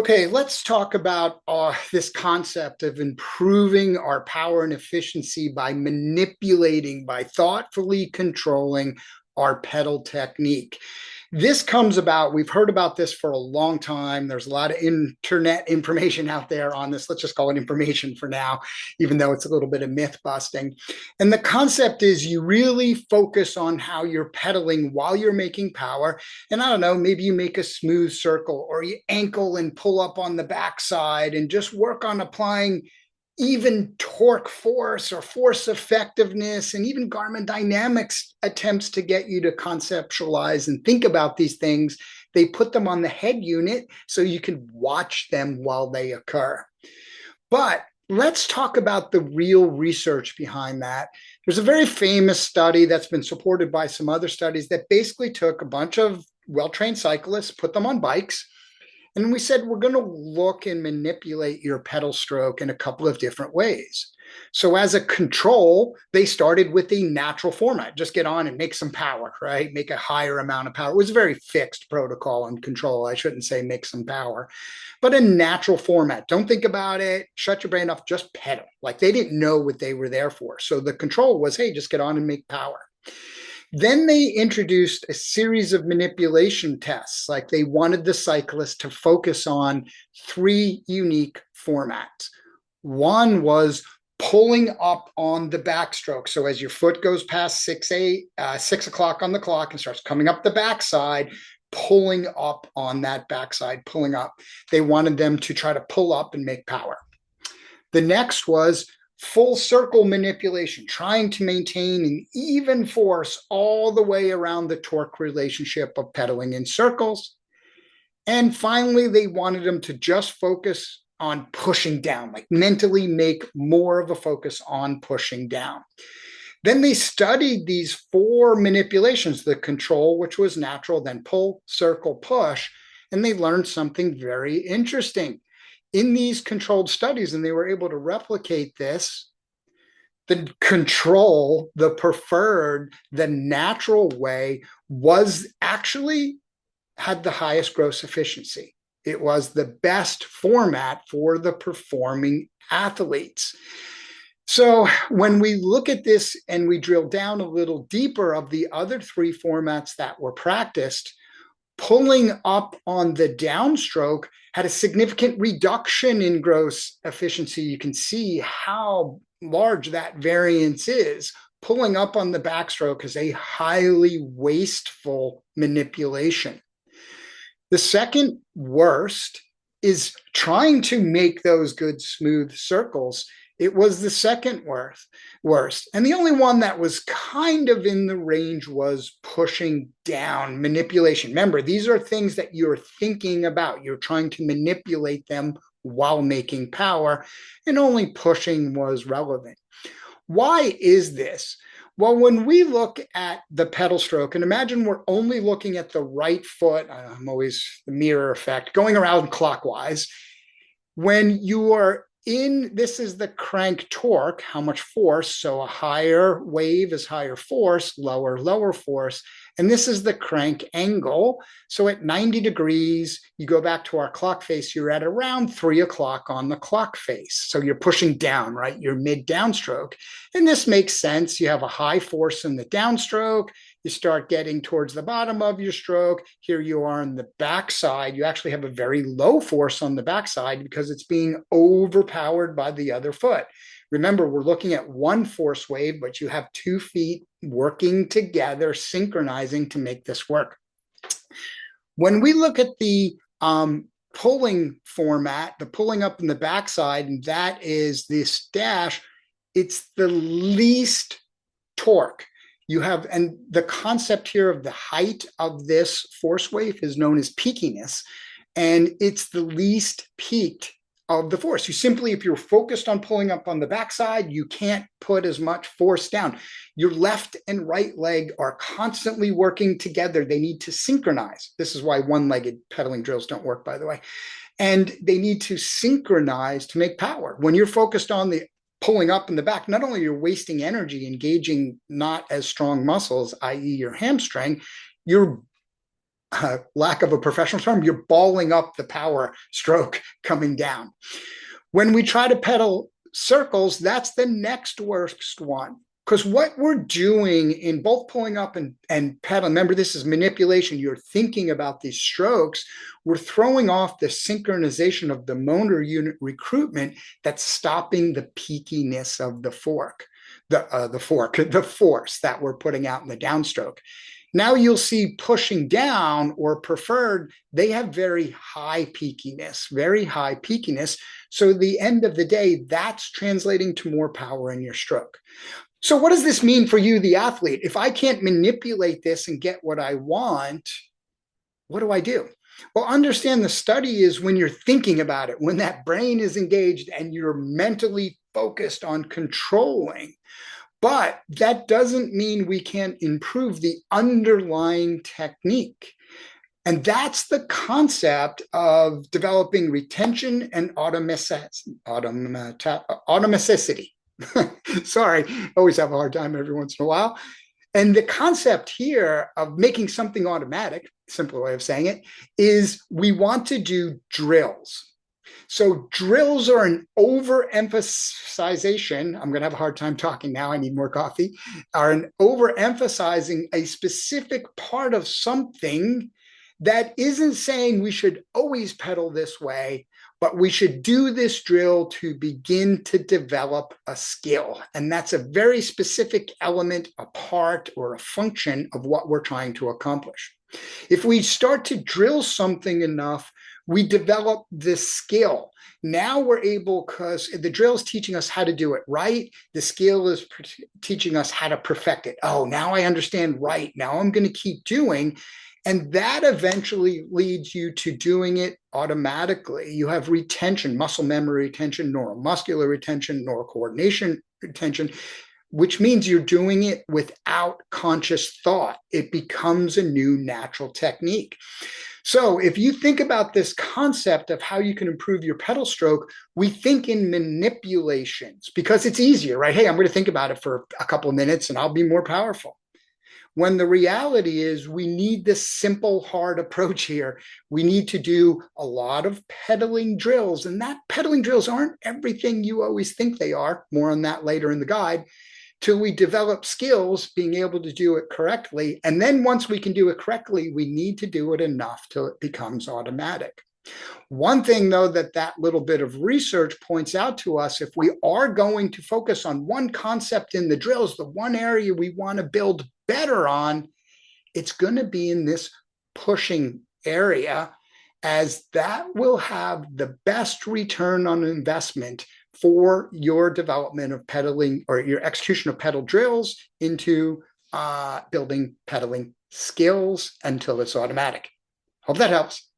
Okay, let's talk about this concept of improving our power and efficiency by manipulating, by thoughtfully controlling our pedal technique. This comes about, we've heard about this for a long time. There's a lot of internet information out there on this. Let's just call it information for now, even though it's a little bit of myth busting. And the concept is you really focus on how you're pedaling while you're making power. And I don't know, maybe you make a smooth circle or you ankle and pull up on the backside and just work on applying even torque force or force effectiveness, and even Garmin Dynamics attempts to get you to conceptualize and think about these things. They put them on the head unit so you can watch them while they occur. But let's talk about the real research behind that. There's a very famous study that's been supported by some other studies that basically took a bunch of well-trained cyclists, put them on bikes, and we said, we're going to look and manipulate your pedal stroke in a couple of different ways. So as a control, they started with the natural format. Just get on and make some power, right? Make a higher amount of power. It was a very fixed protocol and control. I shouldn't say make some power, but a natural format. Don't think about it. Shut your brain off. Just pedal. Like they didn't know what they were there for. So the control was, hey, just get on and make power. Then they introduced a series of manipulation tests. Like they wanted the cyclist to focus on three unique formats. One was pulling up on the backstroke. So as your foot goes past 6 o'clock on the clock and starts coming up the backside, pulling up on that backside, pulling up. They wanted them to try to pull up and make power. The next was full circle manipulation, trying to maintain an even force all the way around the torque relationship of pedaling in circles. And finally, they wanted them to just focus on pushing down, like mentally make more of a focus on pushing down. Then they studied these four manipulations, the control, which was natural, then pull, circle, push, and they learned something very interesting. In these controlled studies, and they were able to replicate this, the control, the preferred, the natural way was actually had the highest gross efficiency. It was the best format for the performing athletes. So when we look at this and we drill down a little deeper of the other three formats that were practiced, pulling up on the downstroke had a significant reduction in gross efficiency. You can see how large that variance is. Pulling up on the backstroke is a highly wasteful manipulation. The second worst is trying to make those good smooth circles. It was the second worst. And the only one that was kind of in the range was pushing down, manipulation. Remember, these are things that you're thinking about. You're trying to manipulate them while making power, and only pushing was relevant. Why is this? Well, when we look at the pedal stroke, and imagine we're only looking at the right foot, I'm always the mirror effect, going around clockwise. When you are this is the crank torque, how much force. So a higher wave is higher force, lower force. And this is the crank angle. So at 90 degrees, you go back to our clock face, you're at around 3 o'clock on the clock face. So you're pushing down, right? You're mid downstroke. And this makes sense. You have a high force in the downstroke. You start getting towards the bottom of your stroke. Here you are on the backside. You actually have a very low force on the backside because it's being overpowered by the other foot. Remember, we're looking at one force wave, but you have 2 feet working together, synchronizing to make this work. When we look at the pulling format, the pulling up in the backside, and that is this dash, it's the least torque. You have, and the concept here of the height of this force wave is known as peakiness, and it's the least peaked of the force. You simply, if you're focused on pulling up on the backside, you can't put as much force down. Your left and right leg are constantly working together. They need to synchronize. This is why one-legged pedaling drills don't work, by the way. And they need to synchronize to make power. When you're focused on the pulling up in the back, not only you're wasting energy engaging not as strong muscles, i.e. your hamstring, you're lack of a professional term, you're balling up the power stroke coming down. When we try to pedal circles, that's the next worst one. Because what we're doing in both pulling up and pedaling, remember, this is manipulation. You're thinking about these strokes. We're throwing off the synchronization of the motor unit recruitment that's stopping the peakiness of the fork, the force that we're putting out in the downstroke. Now you'll see pushing down or preferred, they have very high peakiness, very high peakiness. So at the end of the day, that's translating to more power in your stroke. So what does this mean for you, the athlete? If I can't manipulate this and get what I want, what do I do? Well, understand the study is when you're thinking about it, when that brain is engaged and you're mentally focused on controlling. But that doesn't mean we can't improve the underlying technique. And that's the concept of developing retention and automaticity. Sorry, always have a hard time every once in a while. And the concept here of making something automatic, simple way of saying it, is we want to do drills. So drills are an overemphasization. I'm going to have a hard time talking now. I need more coffee. Are an overemphasizing a specific part of something that isn't saying we should always pedal this way, but we should do this drill to begin to develop a skill. And that's a very specific element, a part, or a function of what we're trying to accomplish. If we start to drill something enough, we develop this skill. Now we're able, because the drill is teaching us how to do it right. The skill is teaching us how to perfect it. Oh, now I understand right. Now I'm going to keep doing. And that eventually leads you to doing it automatically. You have retention, muscle memory retention, neuromuscular retention, neurocoordination retention, which means you're doing it without conscious thought. It becomes a new natural technique. So if you think about this concept of how you can improve your pedal stroke, we think in manipulations because it's easier, right? Hey, I'm going to think about it for a couple of minutes and I'll be more powerful. When the reality is we need this simple, hard approach here. We need to do a lot of pedaling drills, and that pedaling drills aren't everything you always think they are. More on that later in the guide. Till we develop skills, being able to do it correctly. And then once we can do it correctly, we need to do it enough till it becomes automatic. One thing, though, that little bit of research points out to us, if we are going to focus on one concept in the drills, the one area we want to build better on, it's going to be in this pushing area, as that will have the best return on investment for your development of pedaling or your execution of pedal drills into building pedaling skills until it's automatic. Hope that helps.